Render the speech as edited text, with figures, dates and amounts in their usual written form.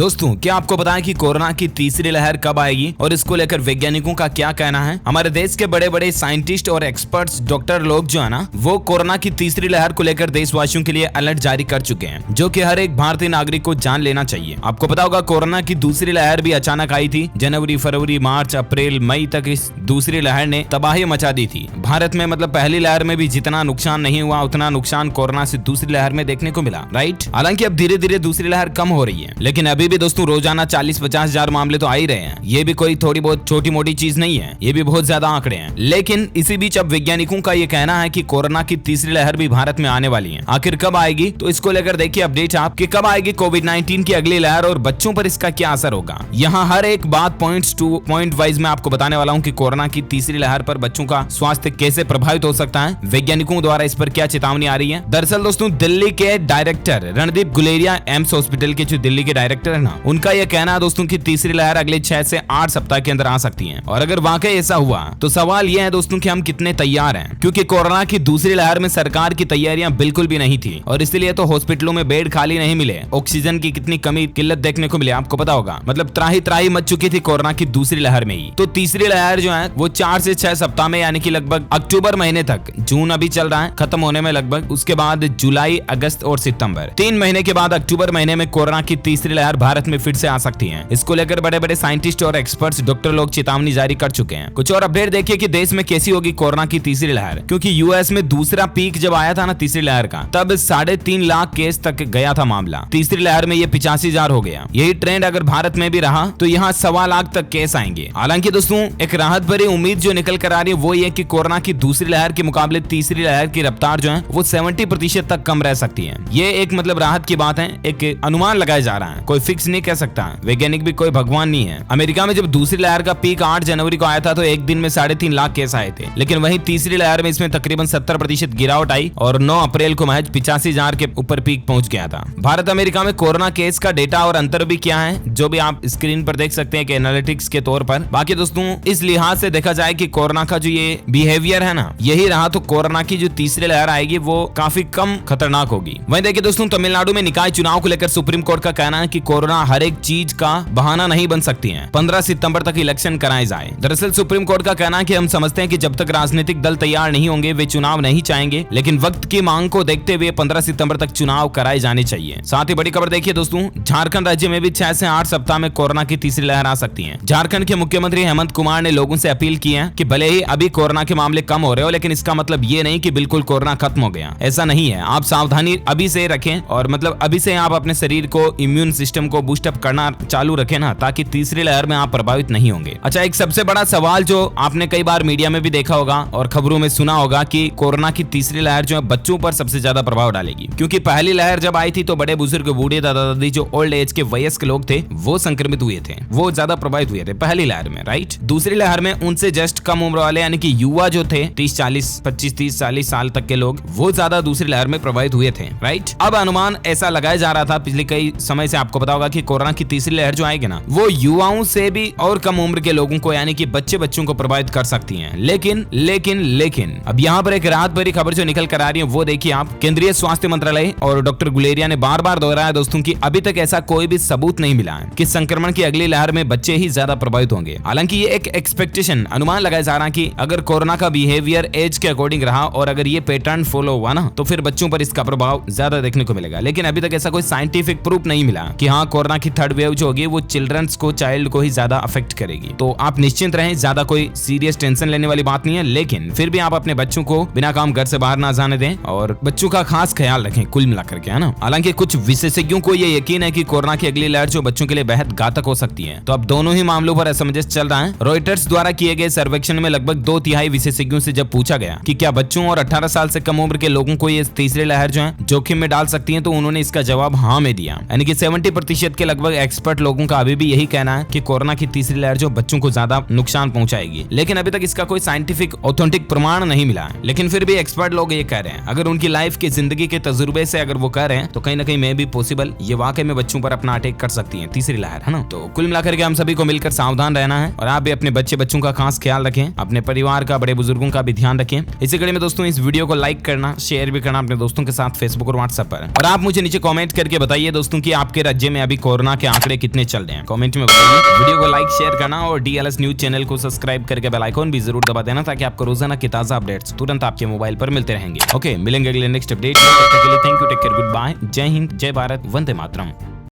दोस्तों, क्या आपको पता है कि कोरोना की तीसरी लहर कब आएगी और इसको लेकर वैज्ञानिकों का क्या कहना है। हमारे देश के बड़े बड़े साइंटिस्ट और एक्सपर्ट्स डॉक्टर लोग जो है ना, वो कोरोना की तीसरी लहर को लेकर देशवासियों के लिए अलर्ट जारी कर चुके हैं, जो कि हर एक भारतीय नागरिक को जान लेना चाहिए। आपको पता होगा कोरोना की दूसरी लहर भी अचानक आई थी। जनवरी, फरवरी, मार्च, अप्रैल, मई तक इस दूसरी लहर ने तबाही मचा दी थी। भारत में मतलब पहली लहर में भी जितना नुकसान नहीं हुआ, उतना नुकसान कोरोना से दूसरी लहर में देखने को मिला, राइट। हालांकि अब धीरे धीरे दूसरी लहर कम हो रही है, लेकिन अभी भी दोस्तों रोजाना 40-50 हजार मामले तो आ ही रहे हैं। ये भी कोई थोड़ी बहुत छोटी मोटी चीज नहीं है, ये भी बहुत ज्यादा आंकड़े हैं। लेकिन इसी बीच अब वैज्ञानिकों का ये कहना है कि कोरोना की तीसरी लहर भी भारत में आने वाली है। आखिर कब आएगी, तो इसको लेकर देखिए अपडेट आप कि कब आएगी कोविड-19 की अगली लहर और बच्चों पर इसका क्या असर होगा। यहाँ हर एक बात पॉइंट वाइज मैं आपको बताने वाला हूँ कि कोरोना की तीसरी लहर पर बच्चों का स्वास्थ्य कैसे प्रभावित हो सकता है, वैज्ञानिकों द्वारा इस पर क्या चेतावनी आ रही है। दरअसल दोस्तों, दिल्ली के director Randeep Guleria AIIMS hospital के जो दिल्ली के डायरेक्टर है ना, उनका यह कहना है दोस्तों की तीसरी लहर अगले 6 से 8 सप्ताह के अंदर आ सकती है। और अगर वाकई ऐसा हुआ तो सवाल यह है दोस्तों कि हम कितने तैयार हैं, क्योंकि कोरोना की दूसरी लहर में सरकार की तैयारियां बिल्कुल भी नहीं थी और इसलिए तो हॉस्पिटलों में बेड खाली नहीं मिले। ऑक्सीजन की कितनी कमी किल्लत देखने को मिली आपको पता होगा। मतलब त्राही मच चुकी थी कोरोना की दूसरी लहर में ही। तो तीसरी लहर जो है वो 4 से 6 सप्ताह में, यानी कि लगभग अक्टूबर महीने तक, जून अभी चल रहा है खत्म होने में लगभग, उसके बाद जुलाई, अगस्त और सितंबर, 3 महीने के बाद अक्टूबर महीने में कोरोना की तीसरी लहर भारत में फिर से आ सकती है। इसको लेकर बड़े बड़े साइंटिस्ट और एक्सपर्ट्स डॉक्टर लोग चेतावनी जारी कर चुके हैं। कुछ और अपडेट देखिए कि देश में कैसी होगी कोरोना की तीसरी लहर, क्योंकि यूएस में दूसरा पीक जब आया था ना तीसरी लहर का, तब 3.5 लाख केस तक गया था मामला। तीसरी लहर में ये 85,000 हो गया। यही ट्रेंड अगर भारत में भी रहा तो यहाँ 1.25 लाख तक केस आएंगे। हालांकि दोस्तों, एक राहत भरी उम्मीद जो निकल कर आ रही है वो ये कि कोरोना की दूसरी लहर के मुकाबले तीसरी लहर की रफ्तार जो है वो 70% तक कम रह सकती है। ये एक मतलब राहत की बात है, एक अनुमान लगाया जा रहा है, कोई फिक्स नहीं कह सकता, वैज्ञानिक भी कोई भगवान नहीं है। अमेरिका में जब दूसरी लहर का पीक 8 जनवरी को आया था तो एक दिन में 3.5 लाख केस आए थे, लेकिन वहीं तीसरी लहर में इसमें तकरीबन 70% गिरावट आई और 9 अप्रैल को महज 85,000 के ऊपर पीक पहुंच गया था। भारत अमेरिका में कोरोना केस का डेटा और अंतर भी क्या है, जो भी आप स्क्रीन पर देख सकते हैं कि एनालिटिक्स के तौर पर। बाकी दोस्तों, इस लिहाज से देखा जाए कि कोरोना का जो ये बिहेवियर है ना, यही रहा तो कोरोना की जो तीसरी लहर आएगी वो काफी कम खतरनाक होगी। वहीं देखिए दोस्तों, तमिलनाडु में निकाय चुनाव को लेकर सुप्रीम कोर्ट का कहना है कि कोरोना हर एक चीज का बहाना नहीं बन सकती है। 15 सितंबर तक इलेक्शन कराए जाए। दरअसल सुप्रीम कोर्ट का कहना है कि हम समझते हैं कि जब तक राजनीतिक दल तैयार नहीं होंगे वे चुनाव नहीं चाहेंगे, लेकिन वक्त की मांग को देखते हुए 15 सितंबर तक चुनाव कराए जाने चाहिए। साथ ही बड़ी खबर देखिए दोस्तों, झारखंड राज्य में भी 6 से 8 सप्ताह में कोरोना की तीसरी लहर आ सकती है। झारखंड के मुख्यमंत्री हेमंत कुमार ने लोगों से अपील की है कि भले ही अभी कोरोना के मामले कम हो रहे हो, लेकिन इसका मतलब ये नहीं कि बिल्कुल कोरोना खत्म हो गया। ऐसा नहीं है। आप सावधानी अभी से रखें और मतलब अभी से आप अपने शरीर को, इम्यून सिस्टम को बूस्टअप करना चालू रखें ना, ताकि तीसरी लहर में आप प्रभावित नहीं होंगे। अच्छा, एक सबसे बड़ा सवाल जो आपने कई बार मीडिया में भी देखा होगा और खबरों में सुना होगा कि कोरोना की तीसरी लहर जो है बच्चों पर सबसे ज्यादा प्रभाव डालेगी, क्योंकि पहली लहर जब आई थी तो बड़े बुजुर्ग, बूढ़े, दादा दादी, जो ओल्ड एज के वयस्क लोग थे वो संक्रमित हुए थे, वो ज्यादा प्रभावित हुए थे पहली लहर में, राइट। दूसरी लहर में उनसे जस्ट कम उम्र वाले, यानी कि युवा जो थे 25-30 साल तक के लोग, वो ज्यादा दूसरी लहर में प्रभावित हुए थे, राइट। अब अनुमान ऐसा लगाया जा रहा था पिछले कई समय से, आपको पता होगा कि कोरोना की तीसरी लहर जो आएगी ना, वो युवाओं से भी और कम उम्र के लोगों को, यानी कि बच्चों को प्रभावित कर सकती है। लेकिन अब यहाँ पर एक राहत भरी खबर जो निकल कर आ रही है वो देखिए आप। केंद्रीय स्वास्थ्य मंत्रालय और डॉक्टर गुलेरिया ने बार बार दोहराया दोस्तों कि अभी तक ऐसा कोई भी सबूत नहीं मिला है कि संक्रमण की अगली लहर में बच्चे ही ज्यादा प्रभावित होंगे। हालांकि ये एक एक्सपेक्टेशन, अनुमान लगाया जा रहा है कि अगर कोरोना का बिहेवियर एज के अकॉर्डिंग रहा और अगर ये पैटर्न फॉलो हुआ ना, तो फिर बच्चों पर इसका प्रभाव ज्यादा देखने को मिलेगा। लेकिन अभी तक ऐसा कोई साइंटिफिक प्रूफ नहीं मिला कि हाँ, कोरोना की थर्ड वेव जो होगी वो चिल्ड्रंस को, चाइल्ड को ही ज्यादा अफेक्ट करेगी। तो आप निश्चिंत रहें, ज्यादा कोई सीरियस टेंशन लेने वाली बात नहीं है। लेकिन फिर भी आप अपने बच्चों को बिना काम घर से बाहर ना जाने दें और बच्चों का खास ख्याल रखें कुल मिलाकर के, है ना। हालांकि कुछ विशेषज्ञों को ये यकीन है कि कोरोना की अगली लहर जो बच्चों के लिए बेहद घातक हो सकती है। तो अब दोनों ही मामलों पर असमंजस चल रहा है। रॉयटर्स द्वारा किए गए सर्वेक्षण में लगभग 2/3 विशेषज्ञों से जब पूछा गया कि क्या बच्चों और 18 साल से कम उम्र के लोगों को ये तीसरी लहर जो है जोखिम में डाल सकती है, तो उन्होंने इसका जवाब हाँ में दिया। यानी कि 70% के लगभग एक्सपर्ट लोगों का अभी भी यही कहना है कि कोरोना की तीसरी लहर जो बच्चों को ज्यादा नुकसान पहुंचाएगी। लेकिन अभी तक इसका कोई साइंटिफिक ऑथेंटिक प्रमाण नहीं मिला है। लेकिन फिर भी एक्सपर्ट लोग ये कह रहे हैं, अगर उनकी लाइफ की जिंदगी के तजुर्बे से अगर वो कह रहे हैं तो कहीं ना कहीं मे भी पॉसिबल ये वाकई में बच्चों पर अपना अटैक कर सकती है तीसरी लहर, है ना। तो कुल मिलाकर के हम सभी को मिलकर सावधान रहना है और आप भी अपने बच्चों का खास ख्याल रखें, अपने परिवार का, बड़े बुजुर्गों का भी ध्यान रखें। इसी कड़ी में दोस्तों इस वीडियो को लाइक करना, शेयर भी करना अपने दोस्तों के साथ फेसबुक और व्हाट्सएप पर। और आप मुझे नीचे कमेंट करके बताइए दोस्तों कि आपके राज्य में में अभी कोरोना के आंकड़े कितने चल रहे हैं कमेंट में बताइए। वीडियो को लाइक शेयर करना और डीएलएस न्यूज चैनल को सब्सक्राइब करके बेल आइकन भी जरूर दबा देना ताकि आपको रोजाना के ताजा अपडेट्स तुरंत आपके मोबाइल पर मिलते रहेंगे। ओके, मिलेंगे अगले नेक्स्ट अपडेट में। तब तक के लिए thank you, take care, goodbye, जय हिंद, जय भारत, वंदे मातरम।